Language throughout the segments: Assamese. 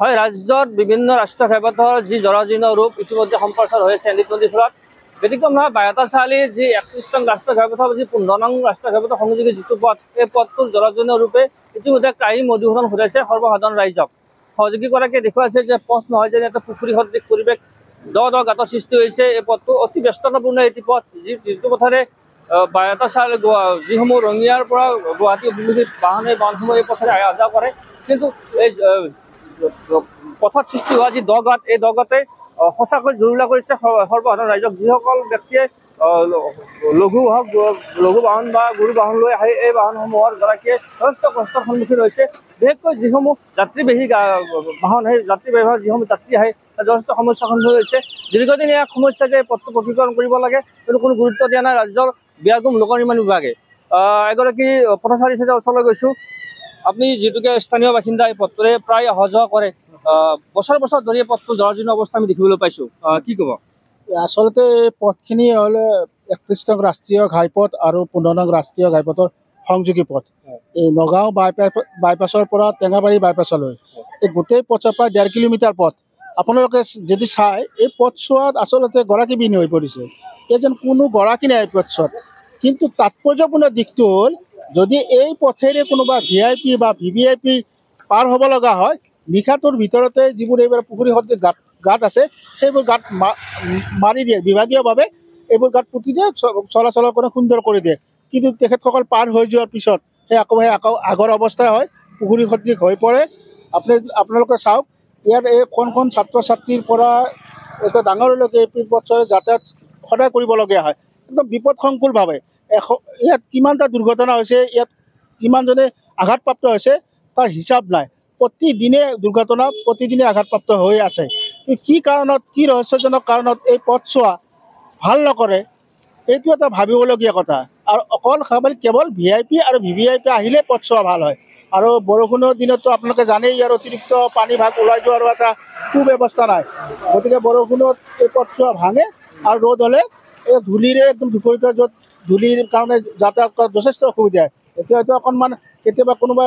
হয়, ৰাজ্যত বিভিন্ন ৰাষ্ট্ৰীয় ঘাইপথৰ যি জৰাজীৰ্ণ ৰূপ ইতিমধ্যে সম্প্ৰচাৰ হৈ আছে এনডিত নদীৰ ফলত। ব্যতিক্ৰম নহয় বাইহাটা চাৰিআলি যি 31 নং ৰাষ্ট্ৰীয় ঘাইপথৰ যি 15 নং ৰাষ্ট্ৰীয় ঘাইপথৰ সংযোগী যিটো পথ, এই পথটোৰ জৰাজীৰ্ণ ৰূপে ইতিমধ্যে কাহি মধুসূদন ঘটাইছে সৰ্বসাধাৰণ ৰাইজক। সহযোগীগৰাকীয়ে দেখুৱাইছে যে পথ নহয় যেন এটা পুখুৰী সদৃশ পৰিৱেশ, দ গাঁতৰ সৃষ্টি হৈছে। এই পথটো অতি ব্যস্ততাপূৰ্ণ এটি পথ, যিটো পথেৰে বাইহাটা চাৰিআলি যিসমূহ ৰঙিয়াৰ পৰা গুৱাহাটী অভিমুখী বাহনসমূহ এই পথেৰে অহা যোৱা কৰে। কিন্তু এই পথত সৃষ্টি হোৱা যি দ গাঁত, এই দ গাঁতে সঁচাকৈ জুৰুলা কৰিছে সৰ্বসাধাৰণ ৰাইজক। যিসকল ব্যক্তিয়ে লঘু বাহন বা গুৰু বাহন লৈ আহে, এই বাহনসমূহৰ গৰাকীয়ে যথেষ্ট কষ্টৰ সন্মুখীন হৈছে। বিশেষকৈ যিসমূহ যাত্ৰীবাহী বাহন, সেই যাত্ৰীবাহী বাহন যিসমূহ যাত্ৰী আহে যথেষ্ট সমস্যাৰ সন্মুখীন হৈছে। দীৰ্ঘদিনীয়া এক সমস্যা যে পথটো পকীকৰণ কৰিব লাগে, কিন্তু কোনো গুৰুত্ব দিয়া নাই ৰাজ্যৰ ব্যয়গম লোক নিৰ্মাণ বিভাগে। এগৰাকী পথচাৰী ওচৰলৈ গৈছোঁ। আপুনি যিটোকে স্থানীয় বাসিন্দা, এই পথটোৰে প্ৰায় অহা যোৱা কৰে, বছৰ বছৰ ধৰি এই পথটো জৰাজীৰ্ণ অৱস্থা আমি দেখিবলৈ পাইছোঁ, কি ক'ব? আচলতে এই পথখিনি হ'ল 31 নং ৰাষ্ট্ৰীয় ঘাইপথ আৰু 15 নং ৰাষ্ট্ৰীয় ঘাইপথৰ সংযোগী পথ। এই নগাঁও বাইপাছৰ পৰা টেঙাবাৰী বাইপাছলৈ এই গোটেই পথৰ প্ৰায় 1.5 কিলোমিটাৰ পথ। আপোনালোকে যদি চাই, এই পথছোৱাত আচলতে গৰাকীবিহীন হৈ পৰিছে। এজন কোনো গৰাকী নাই এই পথছোৱাত। কিন্তু তাৎপৰ্যপূৰ্ণ দিশটো হ'ল, যদি এই পথেৰে কোনোবা VIP বা VVIP পাৰ হ'ব লগা হয়, নিশাটোৰ ভিতৰতে যিবোৰ এইবাৰ পুখুৰী সদৃশ গাঁত আছে, সেইবোৰ গাঁত মাৰি দিয়ে বিভাগীয়ভাৱে, এইবোৰ গাঁত পুতি দিয়ে, চলাচলৰ কাৰণে সুন্দৰ কৰি দিয়ে। কিন্তু তেখেতসকল পাৰ হৈ যোৱাৰ পিছত সেই আগৰ অৱস্থাই হয়, পুখুৰী সদৃশ হৈ পৰে। আপোনালোকে চাওক, ইয়াত এই কোনখন ছাত্ৰ ছাত্ৰীৰ পৰা এটা ডাঙৰলৈকে এই পথছোৱাৰে যাতায়াত সদায় কৰিবলগীয়া হয়, একদম বিপদসংকুলভাৱে। ইয়াত কিমানটা দুৰ্ঘটনা হৈছে, ইয়াত কিমানজনে আঘাতপ্ৰাপ্ত হৈছে তাৰ হিচাপ নাই। প্ৰতিদিনে দুৰ্ঘটনা, প্ৰতিদিনে আঘাতপ্ৰাপ্ত হৈ আছে। কি কাৰণত, কি ৰহস্যজনক কাৰণত এই পথছোৱা ভাল নকৰে, এইটো এটা ভাবিবলগীয়া কথা। আৰু অকল কেৱল VIP আৰু VVIP আহিলে পথছোৱা ভাল হয়। আৰু বৰষুণৰ দিনততো আপোনালোকে জানেই, ইয়াৰ অতিৰিক্ত পানী ভাগ ওলাই যোৱাৰো এটা সুব্যৱস্থা নাই। গতিকে বৰষুণত এই পথছোৱা ভাঙে, আৰু ৰ'দ হ'লে এই ধূলিৰে একদম বিপৰীত, য'ত ধূলিৰ কাৰণে যাতায়াত কৰাত যথেষ্ট অসুবিধা হয়। এতিয়া হয়তো অকণমান কেতিয়াবা কোনোবা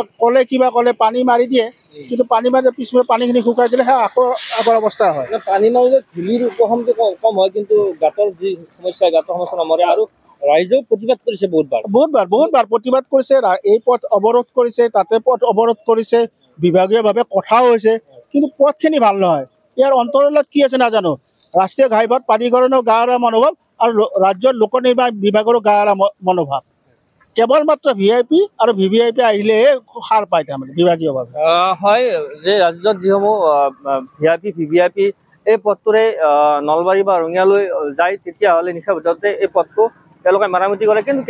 কিবা ক'লে পানী মাৰি দিয়ে, কিন্তু পানী মাৰি পিছলৈ পানীখিনি শুকাই দিলে সেই আকৌ আগৰ অৱস্থা হয়। পানী মাৰিলে ধূলিৰ উপশমটো কম হয়, কিন্তু গাঁতৰ যি সমস্যা, গাঁতৰ সমস্যা নমৰে। আৰু ৰাইজেও প্ৰতিবাদ কৰিছে বহুতবাৰ প্ৰতিবাদ কৰিছে। এই পথ অৱৰোধ কৰিছে, তাতে পথ অৱৰোধ কৰিছে, বিভাগীয়ভাৱে কথাও হৈছে, কিন্তু পথখিনি ভাল নহয়। ইয়াৰ অন্তৰালত কি আছে নাজানো। ৰাষ্ট্ৰীয় ঘাইপথ প্ৰাধিকৰণৰ গাঁৱৰ মনোভাৱ আৰু ৰাজ্যৰ লোক নিৰ্মাণ বিভাগৰো গাঁৱৰ মনোভাৱ। কেৱল মাত্ৰ VIP আৰু VVIP আহিলেহে সাৰ পায়, তাৰমানে বিভাগীয়ভাৱে। হয়, যে ৰাজ্যত যিসমূহ VIP VVIP এই পথটোৰে নলবাৰী বা ৰঙিয়ালৈ যায়, তেতিয়াহ'লে নিশাৰ ভিতৰতে এই পথটো তেওঁলোকে মেৰামতি কৰে। কিন্তু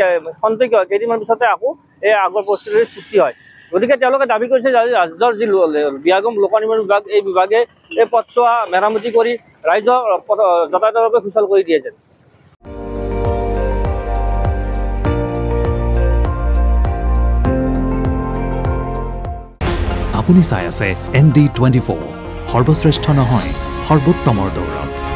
খন্তেকীয়া হয়, কেইদিনমান পিছতে আকৌ এই আগৰ পৰিস্থিতিৰ সৃষ্টি হয়। গতিকে তেওঁলোকে দাবী কৰিছে যে ৰাজ্যৰ যি ব্যয়গম লোক নিৰ্মাণ বিভাগ, এই বিভাগে এই পথছোৱা মেৰামতি কৰি ৰাইজৰ যাতায়াতৰ বাবে সুচল কৰি দিয়ে যেন। আপুনি চাই আছে ND24, সৰ্বশ্ৰেষ্ঠ নহয়, সৰ্বোত্তমৰ দৌৰত।